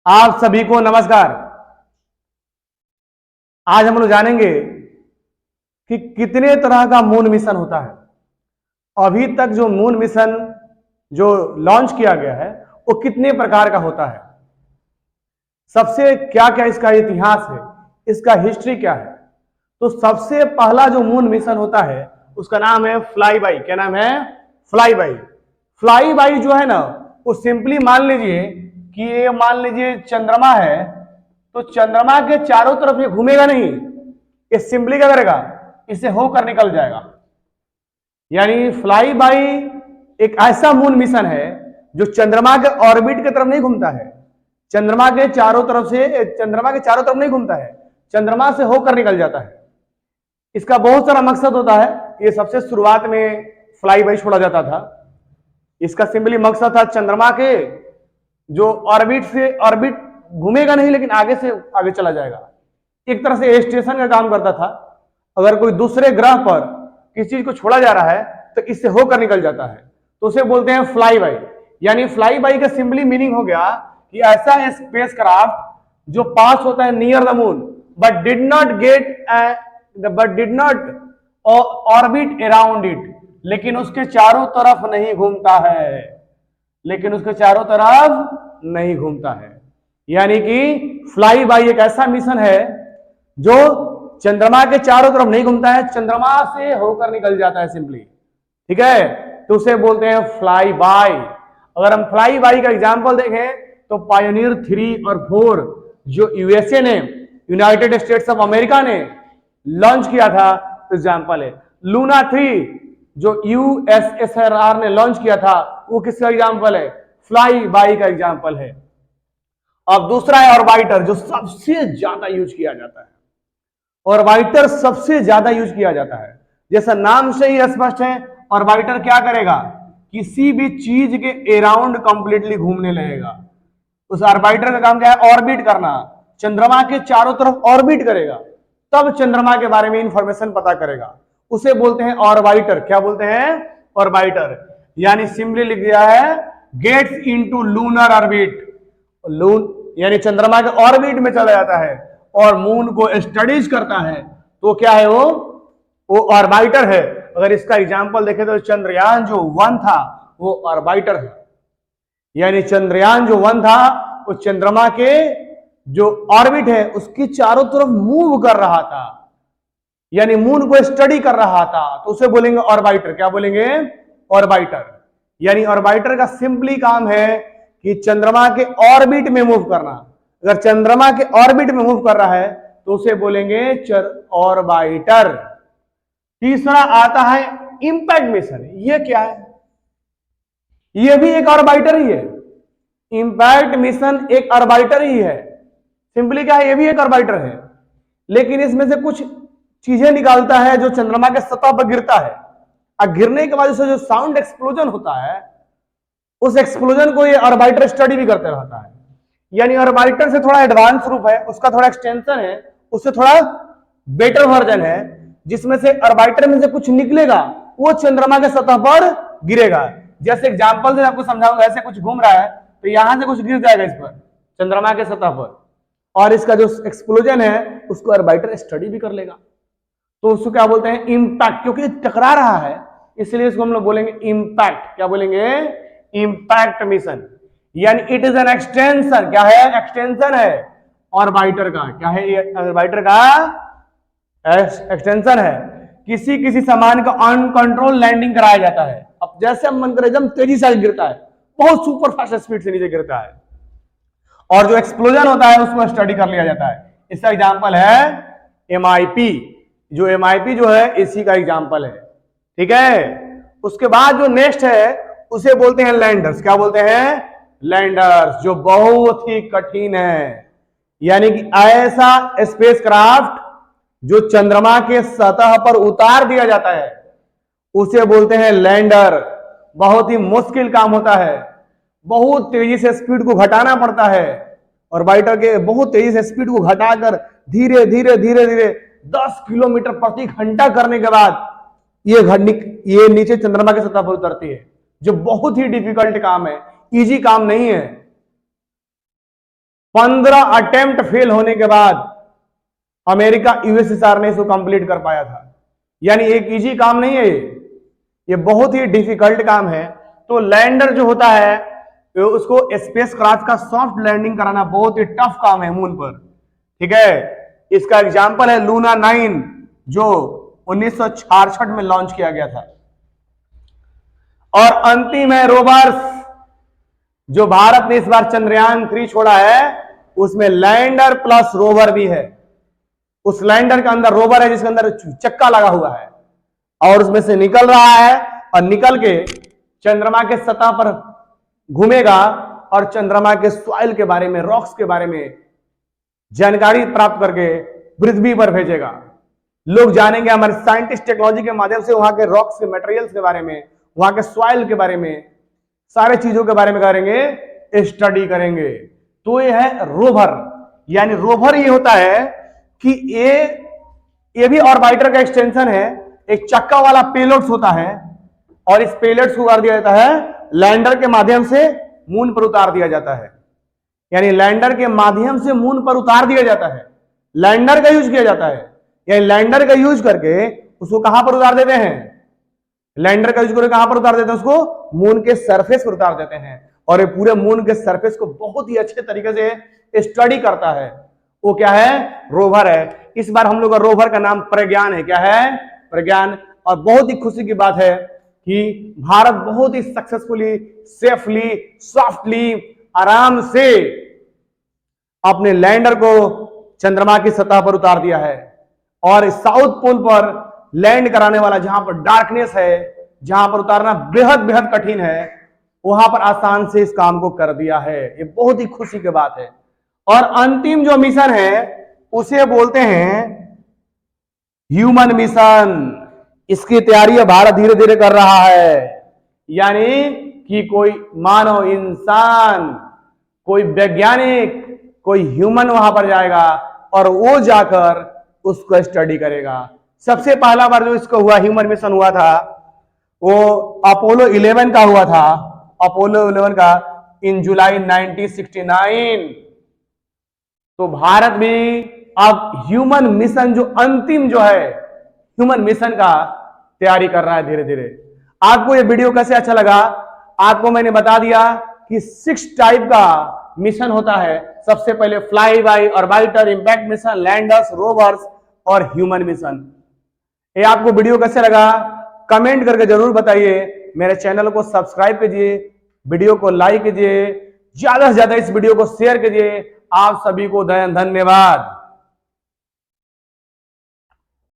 आप सभी को नमस्कार। आज हम लोग जानेंगे कि कितने तरह का मून मिशन होता है। अभी तक जो मून मिशन जो लॉन्च किया गया है वो कितने प्रकार का होता है, सबसे क्या क्या इसका इतिहास है, इसका हिस्ट्री क्या है। तो सबसे पहला जो मून मिशन होता है उसका नाम है फ्लाई बाई। क्या नाम है? Fly by. फ्लाई बाई जो है ना, वो सिंपली मान लीजिए कि ये मान लीजिए चंद्रमा है, तो चंद्रमा के चारों तरफ ये घूमेगा नहीं, ये सिंपली क्या करेगा, इसे होकर निकल जाएगा। यानी फ्लाई बाई एक ऐसा मून मिशन है जो चंद्रमा के ऑर्बिट की तरफ नहीं घूमता है, चंद्रमा के चारों तरफ नहीं घूमता है, चंद्रमा से होकर निकल जाता है। इसका बहुत सारा मकसद होता है। ये सबसे शुरुआत में फ्लाई बाई छोड़ा जाता था। इसका सिंपली मकसद था चंद्रमा के जो ऑर्बिट घूमेगा नहीं, लेकिन आगे से आगे चला जाएगा। एक तरह से स्टेशन का काम करता था। अगर कोई दूसरे ग्रह पर किसी चीज को छोड़ा जा रहा है तो इससे होकर निकल जाता है, तो उसे बोलते हैं फ्लाई बाई। यानी फ्लाई बाई का सिंपली मीनिंग हो गया कि ऐसा स्पेसक्राफ्ट जो पास होता है near the moon but did not orbit around it, लेकिन उसके चारों तरफ नहीं घूमता है, यानी कि फ्लाई बाई एक ऐसा मिशन है जो चंद्रमा के चारों तरफ नहीं घूमता है, चंद्रमा से होकर निकल जाता है सिंपली। ठीक है, तो उसे बोलते हैं फ्लाई बाई। अगर हम फ्लाई बाई का एग्जांपल देखें तो पायोनियर 3 और 4 जो यूएसए ने, यूनाइटेड स्टेट्स ऑफ अमेरिका ने लॉन्च किया था, एग्जांपल है। लूना 3 जो यूएसएसआर ने लॉन्च किया था, वो किसका एग्जांपल है? फ्लाई बाई का एग्जांपल है। अब दूसरा है ऑर्बिटर, जो सबसे ज्यादा यूज किया जाता है। ऑर्बिटर सबसे ज्यादा यूज किया जाता है, जैसा नाम से ही स्पष्ट है। ऑर्बिटर क्या करेगा? किसी भी चीज के अराउंड कंप्लीटली घूमने लगेगा। उस ऑर्बिटर का काम क्या है? ऑर्बिट करना, चंद्रमा के चारों तरफ ऑर्बिट करेगा, तब चंद्रमा के बारे में इंफॉर्मेशन पता करेगा। उसे बोलते हैं ऑर्बिटर। क्या बोलते हैं? ऑर्बिटर। यानी सिंपली लिख दिया है गेट्स इनटू लूनर ऑर्बिट। लून यानी चंद्रमा के ऑर्बिट में चला जाता है और मून को स्टडीज करता है, तो क्या है वो ऑर्बिटर है। अगर इसका एग्जांपल देखें तो चंद्रयान जो 1 था वो ऑर्बिटर है। यानी चंद्रयान जो 1 था वो चंद्रमा के जो ऑर्बिट है उसकी चारों तरफ मूव कर रहा था, यानी मून को स्टडी कर रहा था, तो उसे बोलेंगे ऑर्बिटर। क्या बोलेंगे? ऑर्बिटर। यानी ऑर्बिटर का सिंपली काम है कि चंद्रमा के ऑर्बिट में मूव करना। अगर चंद्रमा के ऑर्बिट में मूव कर रहा है तो उसे बोलेंगे ऑर्बिटर। तीसरा आता है इंपैक्ट मिशन। ये क्या है? ये भी एक ऑर्बिटर ही है। इंपैक्ट मिशन एक ऑर्बिटर ही है। सिंपली क्या है? ये भी एक ऑर्बिटर है, लेकिन इसमें से कुछ चीजें निकालता है जो चंद्रमा के सतह पर गिरता है, और गिरने के बाद उससे जो साउंड एक्सप्लोजन होता है, उस एक्सप्लोजन को ये ऑर्बिटर स्टडी भी करते रहता है। यानी ऑर्बिटर से थोड़ा एडवांस रूप है, उसका थोड़ा एक्सटेंशन है, उससे थोड़ा बेटर वर्जन है, जिसमें से ऑर्बिटर में से कुछ निकलेगा वो चंद्रमा के सतह पर गिरेगा। जैसे एग्जांपल से आपको समझाऊंगा, ऐसे कुछ घूम रहा है तो यहां से कुछ गिर जाएगा इस पर, चंद्रमा के सतह पर, और इसका जो एक्सप्लोजन है उसको ऑर्बिटर स्टडी भी कर लेगा। तो उसको क्या बोलते हैं? इंपैक्ट। क्योंकि टकरा रहा है इसलिए इसको हम लोग बोलेंगे इंपैक्ट। क्या बोलेंगे? Impact mission. यानी इट इज एन एक्सटेंशन। क्या है? एक्सटेंशन है ऑर्बिटर का। क्या है? ये ऑर्बिटर का एक्सटेंशन है। किसी सामान का अनकंट्रोल लैंडिंग कराया जाता है। अब जैसे हम मन करें एकदम तेजी से गिरता है, बहुत सुपर फास्ट स्पीड से नीचे गिरता है, और जो एक्सप्लोजन होता है उसको स्टडी कर लिया जाता है। इसका एग्जांपल है MIP। जो MIP जो है इसी का एग्जांपल है। ठीक है, उसके बाद जो नेक्स्ट है उसे बोलते हैं लैंडर्स। क्या बोलते हैं? लैंडर्स, जो बहुत ही कठिन है। यानी कि ऐसा स्पेसक्राफ्ट जो चंद्रमा के सतह पर उतार दिया जाता है उसे बोलते हैं लैंडर। बहुत ही मुश्किल काम होता है, बहुत तेजी से स्पीड को घटाना पड़ता है। ऑर्बिटर के बहुत तेजी से स्पीड को घटाकर धीरे धीरे 10 किलोमीटर प्रति घंटा करने के बाद ये नीचे चंद्रमा के सतह पर उतरती है, जो बहुत ही डिफिकल्ट काम है, इजी काम नहीं है। 15 अटेम्प्ट फेल होने के बाद अमेरिका यूएसएसआर ने इसको कंप्लीट कर पाया था। यानी एक इजी काम नहीं है ये बहुत ही डिफिकल्ट काम है। तो लैंडर जो होता है तो उसको स्पेस क्राफ्ट का सॉफ्ट लैंडिंग कराना बहुत ही टफ काम है मून पर, ठीक है। इसका एग्जांपल है लूना 9 जो 1966 में लॉन्च किया गया था। और अंतिम है रोवर्स, जो भारत ने इस बार चंद्रयान 3 छोड़ा है, उसमें लैंडर प्लस रोवर भी है। उस लैंडर के अंदर रोवर है जिसके अंदर चक्का लगा हुआ है और उसमें से निकल रहा है और निकल के चंद्रमा के सतह पर घूमेगा और चंद्रमा के सॉइल के बारे में, रॉक्स के बारे में जानकारी प्राप्त करके पृथ्वी पर भेजेगा। लोग जानेंगे हमारे साइंटिस्ट टेक्नोलॉजी के माध्यम से वहां के रॉक्स के मटेरियल्स के बारे में, वहां के सॉइल के बारे में, सारे चीजों के बारे में करेंगे, स्टडी करेंगे। तो ये है रोवर। यानी रोवर ये होता है कि ये भी ऑर्बिटर का एक्सटेंशन है। एक चक्का वाला पेलोड्स होता है और इस पेलोड्स को कर दिया जाता है लैंडर के माध्यम से मून पर उतार दिया जाता है। यानी लैंडर के माध्यम से मून पर उतार दिया जाता है, लैंडर का यूज किया जाता है। यानी लैंडर का यूज करके उसको कहां पर उतार देते हैं, लैंडर का यूज करके कहां पर उतार देते हैं, उसको मून के सरफेस पर उतार देते हैं। और ये पूरे मून के सरफेस को बहुत ही अच्छे तरीके से स्टडी करता है। वो क्या है, रोवर है। इस बार हम लोग का रोवर का नाम प्रज्ञान है। क्या है, प्रज्ञान। और बहुत ही खुशी की बात है कि भारत बहुत ही सक्सेसफुली, सेफली, सॉफ्टली, आराम से अपने लैंडर को चंद्रमा की सतह पर उतार दिया है। और साउथ पोल पर लैंड कराने वाला, जहां पर डार्कनेस है, जहां पर उतारना बेहद बेहद कठिन है, वहां पर आसान से इस काम को कर दिया है। ये बहुत ही खुशी की बात है। और अंतिम जो मिशन है उसे बोलते हैं ह्यूमन मिशन। इसकी तैयारी भारत धीरे धीरे कर रहा है। यानी कि कोई मानव इंसान, कोई वैज्ञानिक, कोई ह्यूमन वहां पर जाएगा और वो जाकर उसको स्टडी करेगा। सबसे पहला बार जो इसको हुआ, ह्यूमन मिशन हुआ था, वो अपोलो 11 का हुआ था। अपोलो 11 का इन जुलाई 1969। तो भारत भी अब ह्यूमन मिशन जो अंतिम जो है ह्यूमन मिशन का तैयारी कर रहा है धीरे धीरे। आपको ये वीडियो कैसे अच्छा लगा? आपको मैंने बता दिया कि 6 टाइप का मिशन होता है। सबसे पहले fly by orbiter, impact mission, landers, rovers और ह्यूमन मिशन। ये आपको वीडियो कैसे लगा कमेंट करके जरूर बताइए। मेरे चैनल को सब्सक्राइब कीजिए, वीडियो को लाइक कीजिए, ज्यादा से ज्यादा इस वीडियो को शेयर कीजिए। आप सभी को धन्यवाद।